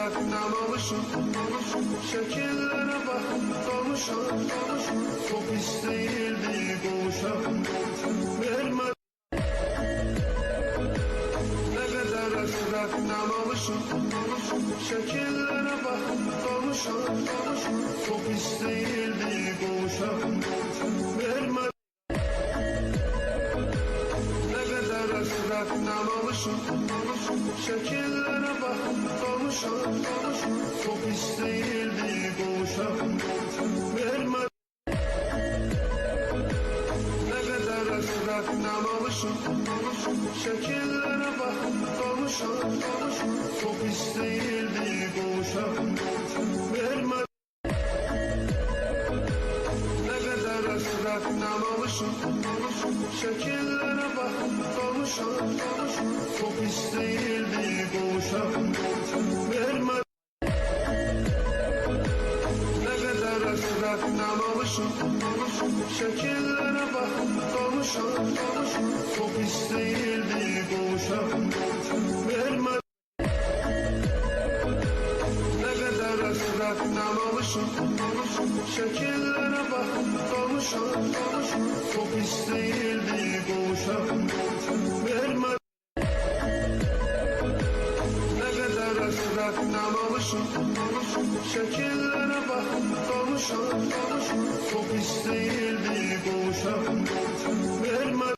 bırakmam alışın. Şekillere bak konuşan, çok isteyildi boğuşan. Verme ne kadar bırakmam alışın. Şekillere bak konuşan, çok isteyildi boğuşan. Verme bırakmam alışın. Şekillere bak konuşan, çok isteyildi boğuşan. Verme ne kadar bırakmam alışın. Şekillere bak konuşan, çok isteyildi boğuşan. Verme ne kadar bırakmam alışın. Şekillere bak konuşan, çok isteyildi boğuşan. Verme ne kadar bırakmam alışın. Şekillere bak konuşan, çok isteyildi boğuşan. Verme ne kadar bırakmam alışın. Şekillere bak konuşan, çok isteyildi boğuşan. Verme ne kadar bırakmam alışın. Şekillere bak konuşan, çok isteyildi boğuşan. Verme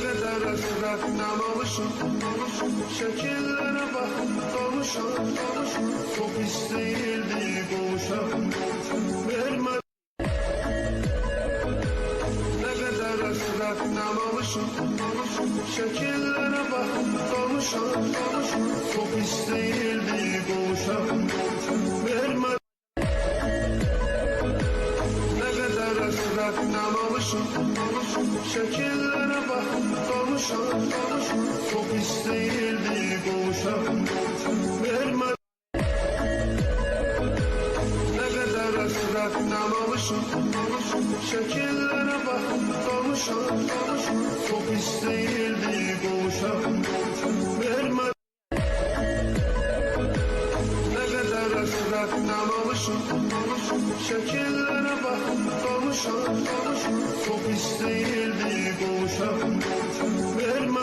ne kadar bırakmam alışın. Şekillere bak konuşan, çok isteyildi boğuşan. Verme ne kadar bırakmam alışın. Şekillere bak konuşan, çok isteyildi boğuşan. Verme ne kadar bırakmam alışın. Şekillere bak konuşan, çok isteyildi boğuşan. Verme ne kadar bırakmam alışın. Şekillere bak konuşan, çok isteyildi boğuşan. Verme ne kadar bırakmam alışın. Şekillere bak konuşan, çok isteyildi boğuşan. Verme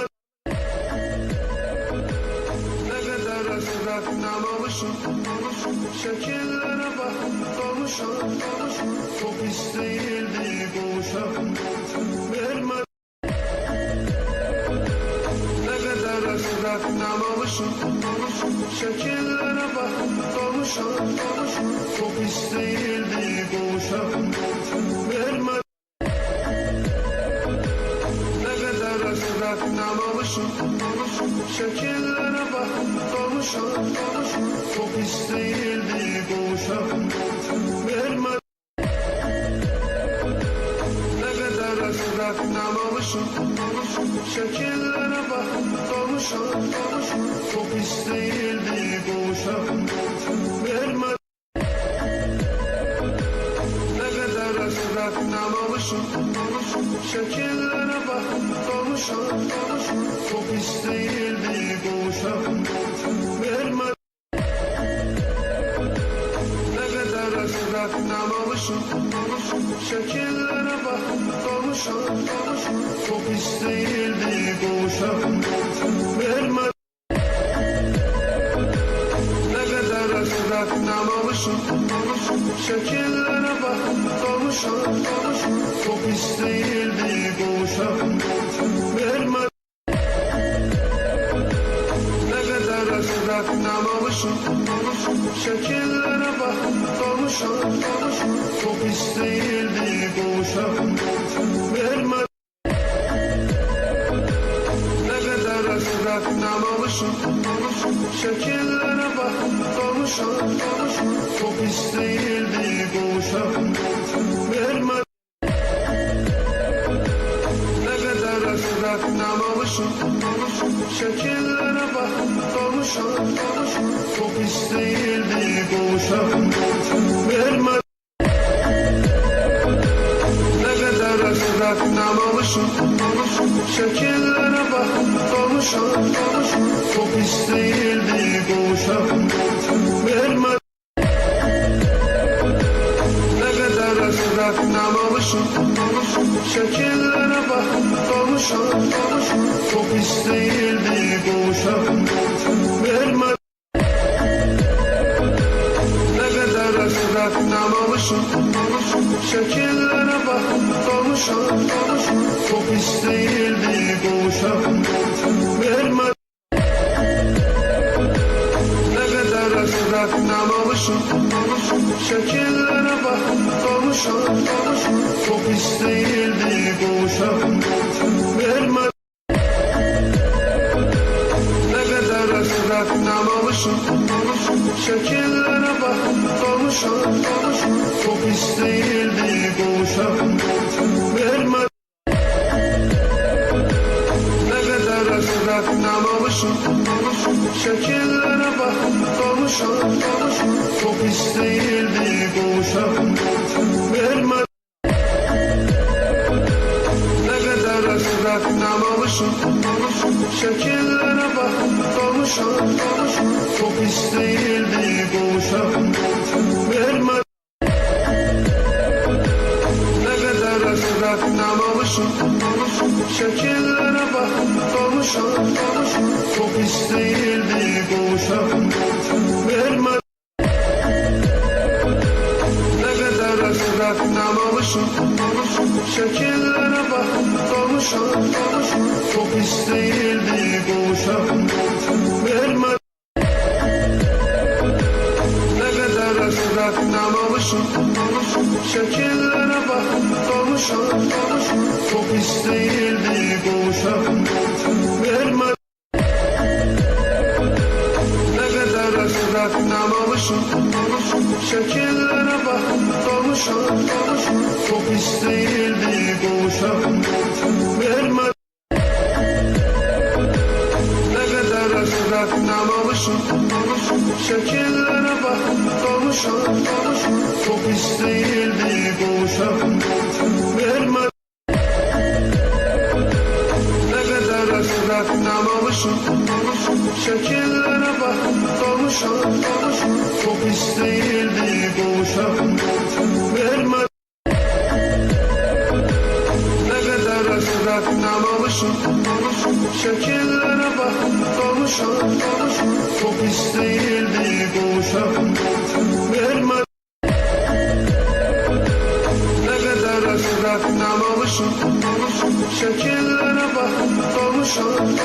ne kadar bırakmam alışın. Şekillere bak konuşan, çok isteyildi boğuşan. Verme ne kadar bırakmam alışın. Şekillere bak konuşan, çok isteyildi boğuşan. Verme ne kadar bırakmam alışın. Şekillere bak konuşan, çok isteyildi boğuşan. Verme ne kadar bırakmam alışın. Şekillere bak konuşan, çok isteyildi boğuşan. Verme ne kadar bırakmam alışın. Şekillere bak konuşan, çok isteyildi boğuşan. Verme ne kadar bırakmam alışın. Şekillere bak konuşan, çok isteyildi boğuşan. Verme ne kadar bırakmam alışın. Şekillere bak konuşan, çok isteyildi boğuşan. Verme ne kadar bırakmam alışın. Şekillere bak konuşan, çok isteyildi boğuşan. Verme ne kadar bırakmam alışın. Şekillere bak konuşan, çok isteyildi boğuşan. Verme ne kadar bırakmam alışın. Şekillere bak konuşan, çok isteyildi boğuşan. Verme ne kadar bırakmam alışın. Şekillere bak konuşan, çok pis değildi kavuşalım. Verme. Ne kadar hasret namamışım. Şekillere bak kavuşalım. Çok pis değildi kavuşalım. Verme. Ne kadar hasret namamışım. Şekillere bak kavuşalım. Çok pis değildi kavuşalım. Verme. Ne kadar hasret namamışım. Şekillere bak kavuşalım. Çok pis değildi kavuşalım. Verme. Ne kadar hasret namamışım. Şekillere bak kavuşalım. Çok pis değildi kavuşalım. Verme. Ne kadar hasret namamışım. Şekillere bak kavuşalım. Çok pis değildi kavuşalım. Verme. Ne kadar hasret namamışım. Şekillere bak kavuşalım. Çok pis değildi kavuşalım. Verme. Ne kadar hasret namamışım. Şekillere bak kavuşalım. Çok pis değildi kavuşalım. Verme. Ne kadar hasret namamışım. Şekillere bak kavuşalım. Çok pis değildi kavuşalım. Verme. Ne kadar hasret namamışım. Şekillere bak kavuşalım. Çok pis değildi kavuşalım. Verme. Ne kadar hasret namamışım. Şekillere bak kavuşalım. Çok pis değildi kavuşalım. Verme. Ne kadar hasret namamışım. Şekillere bak kavuşalım. Çok pis değildi kavuşalım. Verme. Ne kadar hasret namamışım. Şekillere bak kavuşalım. Çok pis değildi kavuşalım. Verme. Ne kadar hasret namamışım. Şekillere bak kavuşalım. Çok pis değildi kavuşalım. Verme. Ne kadar hasret namamışım. Şekillere bak kavuşalım.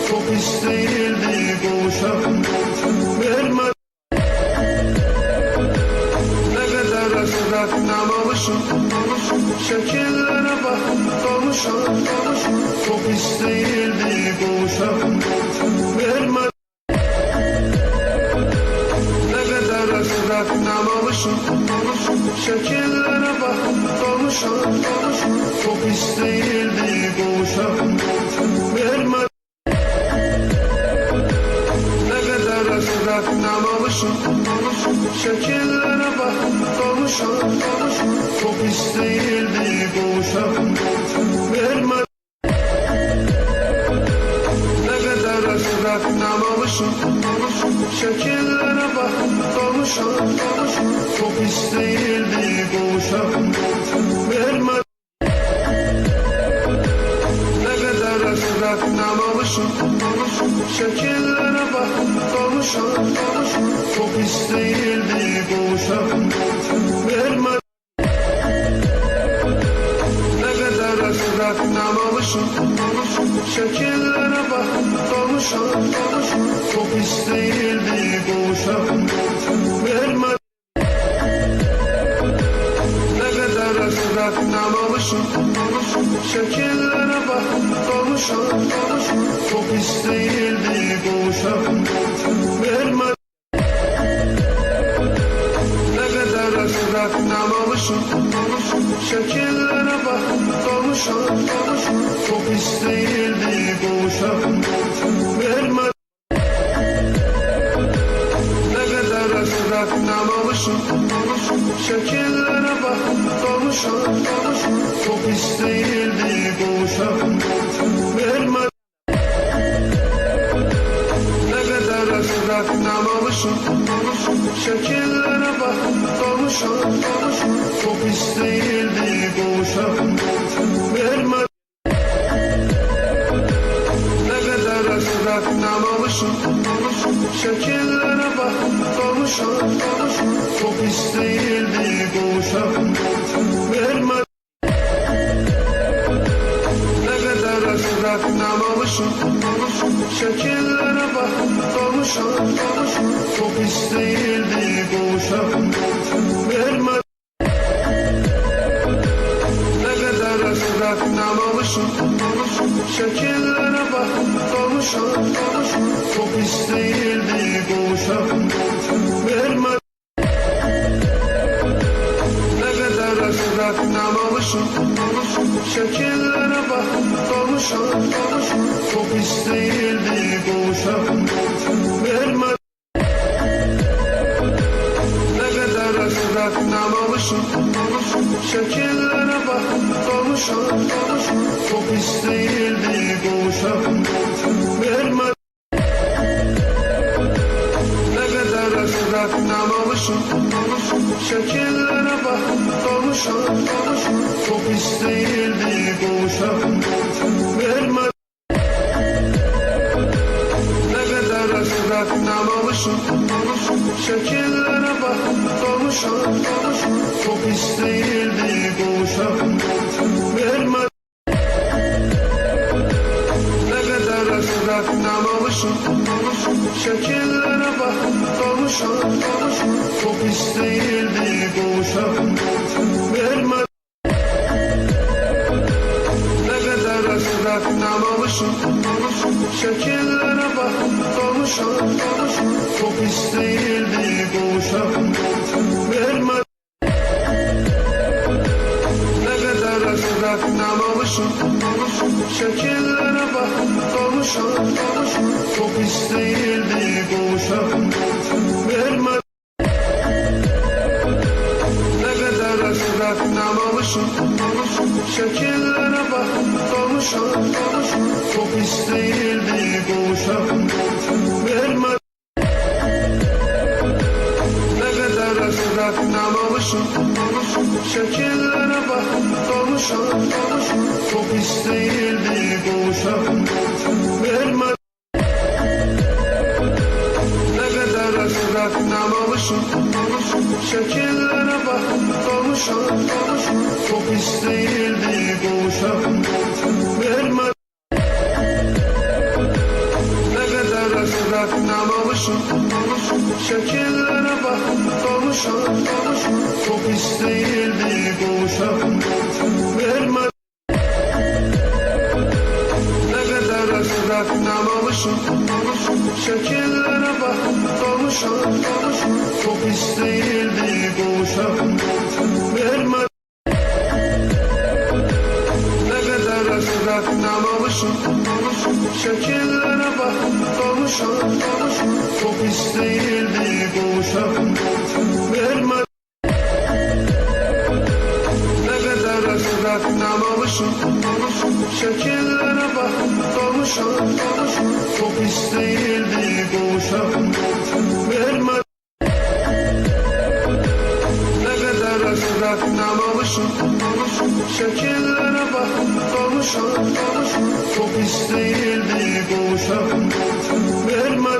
Çok pis değildi kavuşalım. Verme. Ne kadar hasret namamışım. Şekillere bak kavuşalım. Çok pis değildi kavuşalım. Verme. Ne kadar hasret namamışım. Şekillere bak kavuşalım. Çok pis değildi kavuşalım. Verme. Ne kadar hasret namamışım. Şekillere bak kavuşalım. Çok pis değildi kavuşalım. Verme. Ne kadar hasret namamışım. Şekillere bak kavuşalım. Çok pis değildi kavuşalım. Verme. Ne kadar hasret namamışım. Şekillere bak kavuşalım. Çok pis değildi kavuşalım. Verme. Ne kadar hasret namamışım. Şekillere bak kavuşalım. Çok pis değildi kavuşalım. Verme. Ne kadar hasret namamışım. Şekillere bak kavuşalım. Çok pis değildi kavuşalım. Verme. Ne kadar hasret namamışım. Şekillere bak kavuşalım. Çok pis değildi kavuşalım. Verme. Ne kadar hasret namamışım. Şekillere bak kavuşalım. Çok pis değildi kavuşalım. Verme. Ne rastlamamışım. Şekillere bak kavuşan, çok isteyildi kavuşan. Verme ne kadar rastlamamışım. Şekillere bak kavuşan, çok isteyildi kavuşan. Verme ne kadar rastlamamışım. Şekillere bak kavuşan, çok isteyildi kavuşan. Verme ne kadar rastlamamışım. Şekillere bak kavuşan, çok isteyildi kavuşan. Verme ne kadar rastlamamışım. Şekillere bak kavuşan, çok isteyildi kavuşan. Verme ne kadar rastlamamışım. Şekillere bak kavuşan, çok isteyildi kavuşan. Verme ne kadar rastlamamışım. Şekillere bak kavuşan, çok isteyildi kavuşan. Verme ne kadar rastlamamışım. Şekillere bak kavuşan, çok isteyildi kavuşan. Verme ne kadar rastlamamışım. Şekillere bak kavuşan, çok isteyildi kavuşan. Verme ne kadar rastlamamışım. Şekillere bak kavuşan, çok isteyildi kavuşan. Verme ne kadar rastlamamışım. Şekillere bak kavuşan, çok isteyildi kavuşan. Verme ne kadar rastlamamışım. Şekillere bak kavuşan, çok isteyildi kavuşan. Verme ne kadar rastlamamışım. Şekillere bak kavuşan, çok isteyildi kavuşan. Verme ne kadar rastlamamışım. Şekillere bak kavuşan, çok isteyildi kavuşan. Verme ne kadar rastlamamışım. Şekillere bak kavuşan, çok isteyildi kavuşan. Verme ne kadar rastlamamışım. Şekillere bak kavuşan, çok isteyildi kavuşan. Verme ne kadar rastlamamışım. Şekillere bak kavuşan, çok isteyildi kavuşan. Verme ne kadar rastlamamışım. Şekillere bak kavuşan, çok isteyildi kavuşan. Verme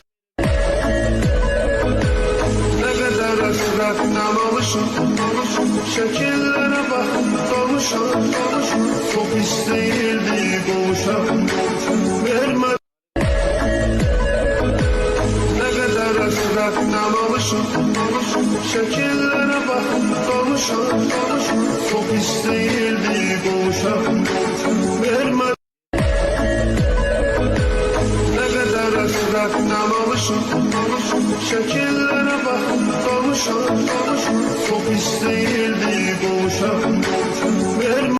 ne kadar rastlamamışım. Şekillere bak kavuşan, çok isteyildi kavuşan. Verme ne kadar rastlamamışım. Şekillere bak kavuşan, çok isteyildi kavuşan. Verme ne kadar rastlamamışım. Şekillere bak kavuşan, çok isteyildi kavuşan. Verme